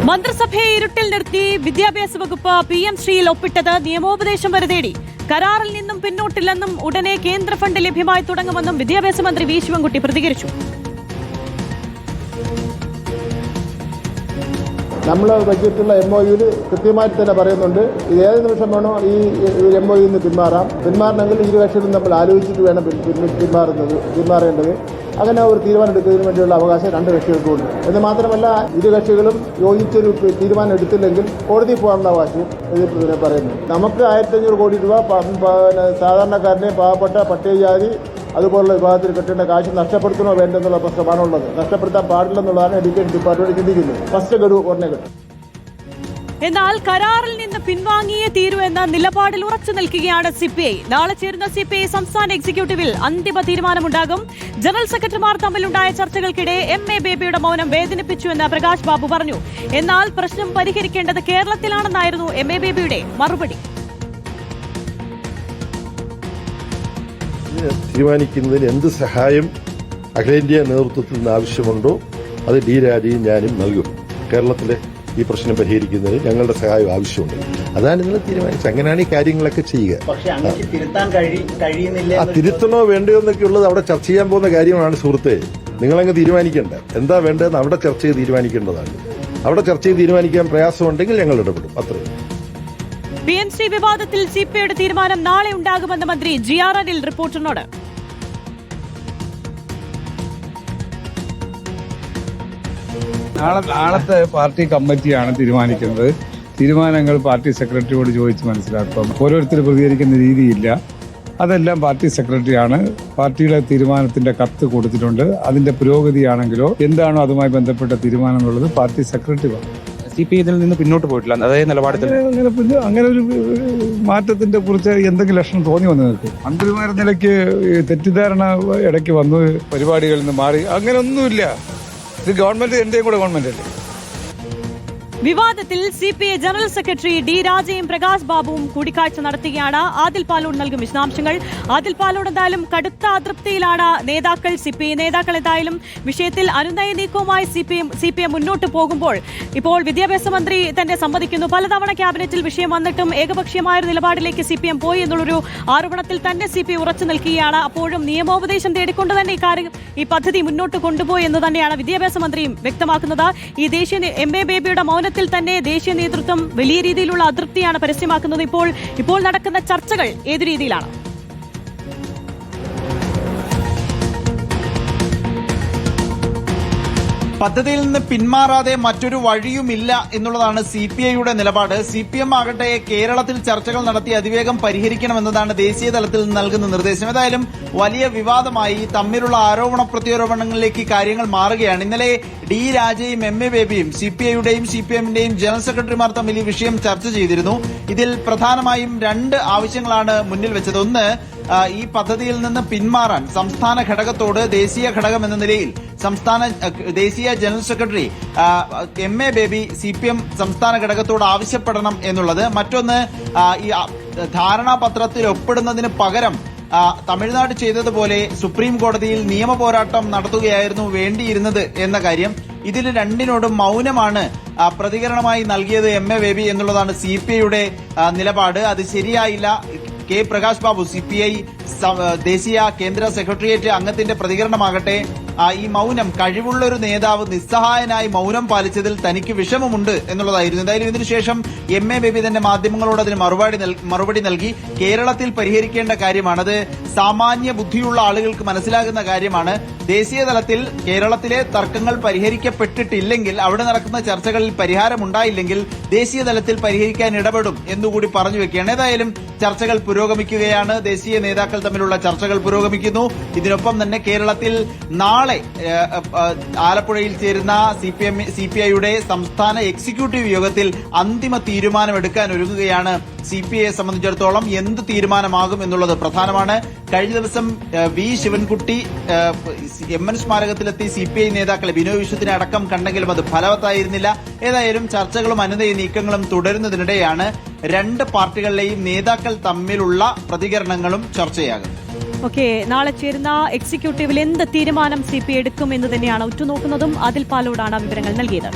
മന്ത്രിസഭയെ ഇരുട്ടിൽ നിർത്തി വിദ്യാഭ്യാസ വകുപ്പ് PM ശ്രീയിൽ ഒപ്പിട്ടത് നിയമോപദേശം വരെ തേടി. കരാറിൽ നിന്നും പിന്നോട്ടില്ലെന്നും ഉടനെ കേന്ദ്ര ഫണ്ട് ലഭ്യമായി തുടങ്ങുമെന്നും വിദ്യാഭ്യാസ മന്ത്രി വി ശിവൻകുട്ടി പ്രതികരിച്ചു. നമ്മൾ വെച്ചിട്ടുള്ള MOU കൃത്യമായിട്ട് തന്നെ പറയുന്നുണ്ട്, ഇത് ഏത് നിമിഷം വേണോ ഈ MOU പിന്മാറാം. പിന്മാറണമെങ്കിൽ ഇരു കക്ഷികളും നമ്മൾ ആലോചിച്ചിട്ട് വേണം പിന്മാറേണ്ടത്. അങ്ങനെ ഒരു തീരുമാനം എടുക്കുന്നതിന് വേണ്ടിയുള്ള അവകാശം രണ്ട് കക്ഷികൾക്കുണ്ട്. എന്ന് മാത്രമല്ല, ഇരു കക്ഷികളും യോജിച്ചൊരു തീരുമാനം എടുത്തില്ലെങ്കിൽ കോടതി പോകാനുള്ള അവകാശം ഇതിൽ പറയുന്നു. നമുക്ക് 1500 കോടി രൂപ സാധാരണക്കാരനെ, പാവപ്പെട്ട പട്ടികജാതി അതുപോലുള്ള വിഭാഗത്തിൽ കിട്ടേണ്ട കാശ് നഷ്ടപ്പെടുത്തണോ വേണ്ടെന്നുള്ള പ്രശ്നമാണുള്ളത്. നഷ്ടപ്പെടുത്താൻ പാടില്ലെന്നുള്ളതാണ് എഡ്യൂക്കേഷൻ ഡിപ്പാർട്ട്മെന്റ് ചിന്തിക്കുന്നത്. ഫസ്റ്റ് ഗഡു ഉടനെ കിട്ടും. എന്നാൽ കരാറിൽ നിന്ന് പിൻവാങ്ങിയേ തീരൂ എന്ന നിലപാടിൽ ഉറച്ചു നിൽക്കുകയാണ് CPI. നാളെ ചേരുന്ന CPI സംസ്ഥാന എക്സിക്യൂട്ടീവിൽ അന്തിമ തീരുമാനമുണ്ടാകും. ജനറൽ സെക്രട്ടറിമാർ തമ്മിലുണ്ടായ ചർച്ചകൾക്കിടെ MA ബേബിയുടെ മൗനം വേദനിപ്പിച്ചുവെന്ന് പ്രകാശ് ബാബു പറഞ്ഞു. എന്നാൽ പ്രശ്നം പരിഹരിക്കേണ്ടത് കേരളത്തിലാണെന്നായിരുന്നു MA ബേബിയുടെ മറുപടി. തീരുമാനിക്കുന്നതിന് എന്ത് സഹായം അഖിലേന്ത്യാ നേതൃത്വത്തിൽ നിന്ന് ആവശ്യമുണ്ടോ അത് D രാജയും ഞാനും നൽകും. കേരളത്തിലെ ഈ പ്രശ്നം പരിഹരിക്കുന്നതിന് ഞങ്ങളുടെ സഹായം ആവശ്യമുണ്ട്. അതാണ് ഇന്നലെ തീരുമാനിച്ചത്. അങ്ങനെയാണ് ഈ കാര്യങ്ങളൊക്കെ ചെയ്യുക. തിരുത്തണോ വേണ്ടയോ എന്നൊക്കെ ഉള്ളത് അവിടെ ചർച്ച ചെയ്യാൻ പോകുന്ന കാര്യമാണ് സുഹൃത്തെ. നിങ്ങളങ്ങ് തീരുമാനിക്കേണ്ട എന്താ വേണ്ടതെന്ന് അവിടെ ചർച്ച ചെയ്ത് തീരുമാനിക്കേണ്ടതാണ്. അവിടെ ചർച്ച ചെയ്ത് തീരുമാനിക്കാൻ പ്രയാസമുണ്ടെങ്കിൽ ഞങ്ങൾ ഇടപെടും. അത്രയും. PMC വിവാദത്തിൽ CPIയുടെ തീരുമാനം നാളെ ഉണ്ടാകുമെന്ന് മന്ത്രി GR അനിൽ റിപ്പോർട്ടറിനോട്. നാളത്തെ പാർട്ടി കമ്മിറ്റിയാണ് തീരുമാനിക്കുന്നത്. തീരുമാനങ്ങൾ പാർട്ടി സെക്രട്ടറിയോട് ചോദിച്ച് മനസ്സിലാക്കും. ഓരോരുത്തർ പ്രതികരിക്കുന്ന രീതിയില്ല. അതെല്ലാം പാർട്ടി സെക്രട്ടറിയാണ്. പാർട്ടിയുടെ തീരുമാനത്തിന്റെ കത്ത് കൊടുത്തിട്ടുണ്ട്. അതിന്റെ പുരോഗതിയാണെങ്കിലോ എന്താണോ അതുമായി ബന്ധപ്പെട്ട തീരുമാനം എന്നുള്ളത് പാർട്ടി സെക്രട്ടറി പറഞ്ഞു. CPI ഇതിൽ നിന്ന് പിന്നോട്ട് പോയിട്ടില്ല. അതായത് നിലപാടിൽ അങ്ങനെ ഒരു മാറ്റത്തിന്റെ കുറിച്ച് എന്തെങ്കിലും ലക്ഷണം തോന്നി വന്നു നിങ്ങൾക്ക്? മന്ത്രിമാരുടെ നിലയ്ക്ക് തെറ്റിദ്ധാരണ ഇടയ്ക്ക് വന്നു, പരിപാടികളിൽ നിന്ന് മാറി, അങ്ങനെയൊന്നുമില്ല. ഇത് ഗവൺമെന്റ്, എന്റെയും കൂടെ ഗവൺമെന്റ് അല്ലേ. വിവാദത്തിൽ CPI ജനറൽ സെക്രട്ടറി D രാജയും പ്രകാശ് ബാബുവും കൂടിക്കാഴ്ച നടത്തുകയാണ്. ആദിൽ പാലോട് നൽകും വിശദാംശങ്ങൾ. ആദിൽ പാലോട്, എന്തായാലും കടുത്ത അതൃപ്തിയിലാണ് നേതാക്കൾ. CPI നേതാക്കൾ എന്തായാലും വിഷയത്തിൽ അനുനയ നീക്കവുമായി CPI മുന്നോട്ട് പോകുമ്പോൾ ഇപ്പോൾ വിദ്യാഭ്യാസ മന്ത്രി തന്നെ സമ്മതിക്കുന്നു, പലതവണ ക്യാബിനറ്റിൽ വിഷയം വന്നിട്ടും ഏകപക്ഷീയമായ ഒരു നിലപാടിലേക്ക് CPM പോയി എന്നുള്ളൊരു ആരോപണത്തിൽ തന്നെ CPI ഉറച്ചു നിൽക്കുകയാണ്. അപ്പോഴും നിയമോപദേശം തേടിക്കൊണ്ട് തന്നെ ഈ പദ്ധതി മുന്നോട്ട് കൊണ്ടുപോയി എന്ന് തന്നെയാണ് വിദ്യാഭ്യാസ മന്ത്രിയും വ്യക്തമാക്കുന്നത്. ഈ ദേശീയ MA ബേബിയുടെ മൗനത്തിൽ തന്നെ ദേശീയ നേതൃത്വം വലിയ രീതിയിലുള്ള അതൃപ്തിയാണ് പരസ്യമാക്കുന്നത്. ഇപ്പോൾ നടക്കുന്ന ചർച്ചകൾ ഏതു രീതിയിലാണ്? പദ്ധതിയിൽ നിന്ന് പിന്മാറാതെ മറ്റൊരു വഴിയുമില്ല എന്നുള്ളതാണ് CPIയുടെ നിലപാട്. CPM ആകട്ടെ കേരളത്തിൽ ചർച്ചകൾ നടത്തി അതിവേഗം പരിഹരിക്കണമെന്നതാണ് ദേശീയ തലത്തിൽ നൽകുന്ന നിർദ്ദേശം. ഏതായാലും വലിയ വിവാദമായി തമ്മിലുള്ള ആരോപണ പ്രത്യാരോപണങ്ങളിലേക്ക് കാര്യങ്ങൾ മാറുകയാണ്. ഇന്നലെ D രാജയും MA ബേബിയും CPIയുടെയും CPMന്റെയും ജനറൽ സെക്രട്ടറിമാർ തമ്മിൽ ഈ വിഷയം ചർച്ച ചെയ്തിരുന്നു. ഇതിൽ പ്രധാനമായും രണ്ട് ആവശ്യങ്ങളാണ് മുന്നിൽ വെച്ചത്. ഒന്ന്, ഈ പദ്ധതിയിൽ നിന്ന് പിന്മാറാൻ സംസ്ഥാന ഘടകത്തോട് ദേശീയ ഘടകം എന്ന നിലയിൽ ദേശീയ general secretary MA baby CPM സംസ്ഥാന ഘടകത്തോട് ആവശ്യപ്പെടണം എന്നുള്ളത്. മറ്റൊന്ന്, ഈ ധാരണാപത്രത്തിൽ ഒപ്പിടുന്നതിന് പകരം തമിഴ്നാട് ചെയ്തതുപോലെ സുപ്രീം കോടതിയിൽ നിയമ പോരാട്ടം നടത്തുകയായിരുന്നു വേണ്ടിയിരുന്നത് എന്ന കാര്യം. ഇതിൽ രണ്ടിനോടും മൗനമാണ് പ്രതികരണമായി നൽകിയത് MA ബേബി എന്നുള്ളതാണ് CPIയുടെ നിലപാട്. അത് ശരിയായില്ല. K പ്രകാശ് ബാബു CPI ദേശീയ കേന്ദ്ര സെക്രട്ടേറിയറ്റ് അംഗത്തിന്റെ പ്രതികരണമാകട്ടെ ഈ മൗനം, കഴിവുള്ള ഒരു നേതാവ് നിസ്സഹായനായി മൗനം പാലിച്ചതിൽ തനിക്ക് വിഷമമുണ്ട് എന്നുള്ളതായിരുന്നു. എന്തായാലും ഇതിനുശേഷം MA ബേബി തന്നെ മാധ്യമങ്ങളോട് അതിന് മറുപടി നൽകി. കേരളത്തിൽ പരിഹരിക്കേണ്ട കാര്യമാണ്, അത് സാമാന്യ ബുദ്ധിയുള്ള ആളുകൾക്ക് മനസ്സിലാകുന്ന കാര്യമാണ്. ദേശീയ തലത്തിൽ കേരളത്തിലെ തർക്കങ്ങൾ പരിഹരിക്കപ്പെട്ടിട്ടില്ലെങ്കിൽ, അവിടെ നടക്കുന്ന ചർച്ചകളിൽ പരിഹാരമുണ്ടായില്ലെങ്കിൽ ദേശീയ തലത്തിൽ പരിഹരിക്കാൻ ഇടപെടും എന്നുകൂടി പറഞ്ഞു വെക്കുകയാണ്. ഏതായാലും ചർച്ചകൾ പുരോഗമിക്കുകയാണ്. ദേശീയ നേതാക്കൾ തമ്മിലുള്ള ചർച്ചകൾ പുരോഗമിക്കുന്നു. ഇതിനൊപ്പം തന്നെ കേരളത്തിൽ നാളെ ആലപ്പുഴയിൽ ചേരുന്ന CPIയുടെ സംസ്ഥാന എക്സിക്യൂട്ടീവ് യോഗത്തിൽ അന്തിമ തീരുമാനമെടുക്കാൻ ഒരുങ്ങുകയാണ്. CPIയെ സംബന്ധിച്ചിടത്തോളം എന്ത് തീരുമാനമാകും എന്നുള്ളത് പ്രധാനമാണ്. കഴിഞ്ഞ ദിവസം വി ശിവൻകുട്ടി MN സ്മാരകത്തിലെത്തി CPI നേതാക്കളെ ബിനോയ് വിശ്വത്തിനെ അടക്കം കണ്ടെങ്കിലും അത് ഫലവത്തായിരുന്നില്ല. ഏതായാലും ചർച്ചകളും അനുനയ നീക്കങ്ങളും തുടരുന്നതിനിടെയാണ് രണ്ട് പാർട്ടികളിലെയും നേതാക്കൾ തമ്മിലുള്ള പ്രതികരണങ്ങളും ചർച്ചയാകും. നാളെ ചേരുന്ന എക്സിക്യൂട്ടീവിൽ എന്ത് തീരുമാനം CPI എടുക്കും എന്ന് തന്നെയാണ് ഉറ്റുനോക്കുന്നതും. ആദിൽ പാലോടാണ് വിവരങ്ങൾ നൽകിയത്.